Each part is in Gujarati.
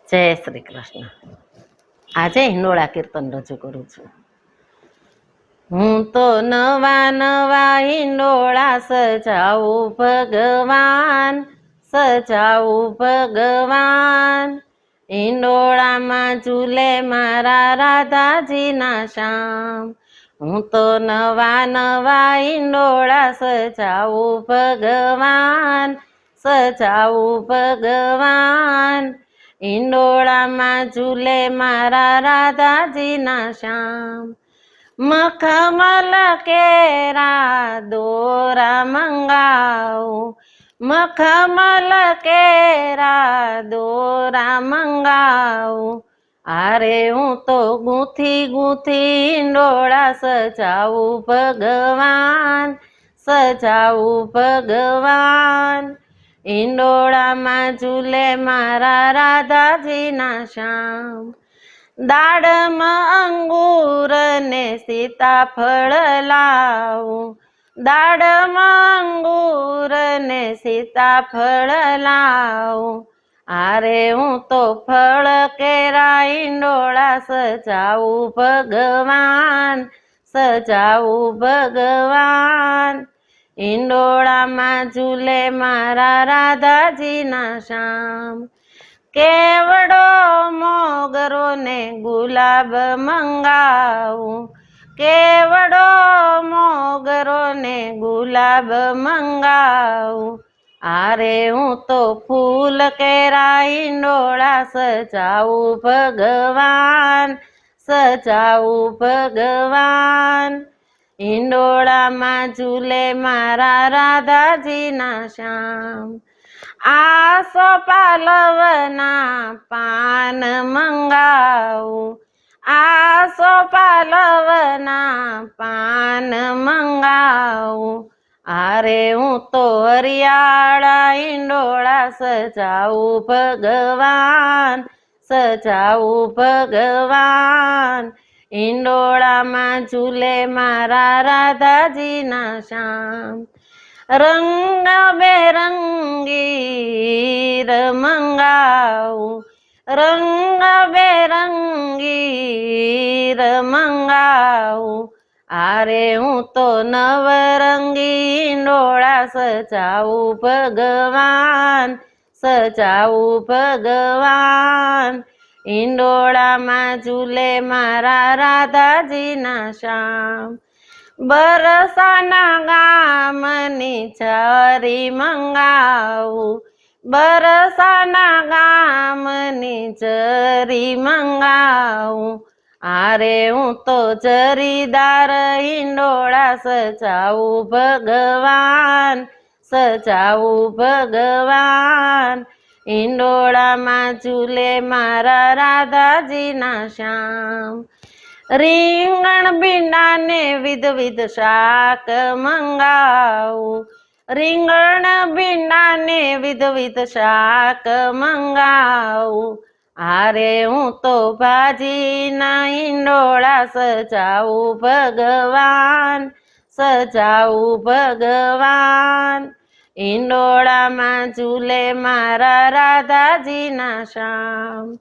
જય શ્રી કૃષ્ણ. આજે હિંડોળા કીર્તન રજૂ કરું છું. હું તો નવા નવા હિંડોળા સજાવું ભગવાન, સજાવું ભગવાન. હિંડોળામાં ઝૂલે મારા રાધાજીના શ્યામ. હું તો નવા નવા હિંડોળા સજાવું ભગવાન, સજાવું ભગવાન. હિંડોળામાં ઝૂલે મારા રાધાજીના શ્યામ. મખમલ કેરા દોરા મંગાવું, મખમલ કેરા દોરા મંગાવું. આરે હું તો ગૂંથી ગૂંથી હિંડોળા સજાવું ભગવાન, સજાવું ભગવાન. હિંડોળામાં ઝૂલે મારા રાધાજીના શ્યામ. દાડમાં અંગૂર ને સીતાફળ લાવું, દાડમાં અંગૂર ને સીતાફળ લાવું. આરે હું તો ફળ કેરા હિંડોળા સજાવું ભગવાન, સજાવું ભગવાન. હિંડોળામાં ઝૂલે મારા રાધાજીના શ્યામ. કેવડો મોગરો ને ગુલાબ મંગાવું, કેવડો મોગરો ને ગુલાબ મંગાવું. આરે હું તો ફૂલ કેરા હિંડોળા સજાવું ભગવાન, સજાવું ભગવાન. હિંડોળામાં ઝૂલે મારા રાધાજીના શ્યામ. આસો પાલવના પાન મંગાવું, આસો પાલવના પાન મંગાવું. આરે હું તો હરિયાળા હિંડોળા સજાવું ભગવાન, સજાવું ભગવાન. હિંડોળામાં ઝૂલે મારા રાધાજીના શ્યામ. રંગ બેરંગી મંગાવું, રંગ બેરંગી મંગાવું. આરે હું તો નવરંગી હિંડોળા સજાવું ભગવાન, સજાવું ભગવાન. હિંડોળામાં ઝૂલે મારા રાધાજીના શ્યામ. બરસાના ગામની ઝરી મંગાવું, બરસાના ગામની ઝરી મંગાવું. આરે હું તો જરીદાર હિંડોળા સજાવું ભગવાન, સજાવું ભગવાન. હિંડોળામાં ઝૂલે મારા રાધાજીના શ્યામ. રીંગણ ભીંડા ને વિધ શાક મંગાવું, રીંગણ ભીંડા ને વિધ શાક મંગાવું. આરે હું તો ભાજીના હિંડોળા સજાવું ભગવાન, સજાવું ભગવાન. હિંડોળામાં ઝૂલે મારા રાધાજીના શ્યામ.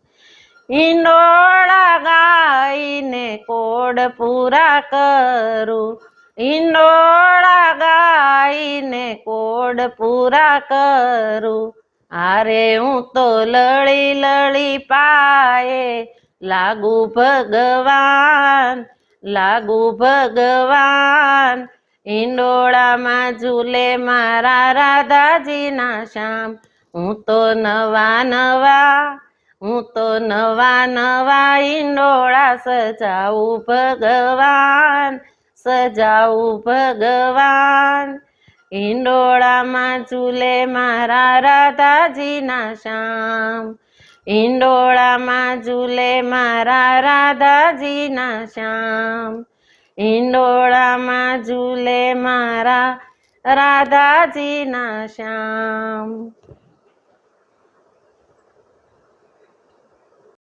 હિંડોળા ગાઈને કોડ પૂરા કરું, હિંડોળા ગાઈને કોડ પૂરા કરું. આરે હું તો લળી લળી પાયે લાગુ ભગવાન, લાગુ ભગવાન. હિંડોળામાં ઝૂલે મારા રાધાજીના શ્યામ. હું તો નવા નવા, હું તો નવા નવા હિંડોળા સજાવું ભગવાન, સજાવું ભગવાન. હિંડોળામાં ઝૂલે મારા રાધાજીના શ્યામ. હિંડોળામાં ઝૂલે મારા રાધાજીના શ્યામ. હિંડોળામાં ઝૂલે મારા રાધાજીના શ્યામ.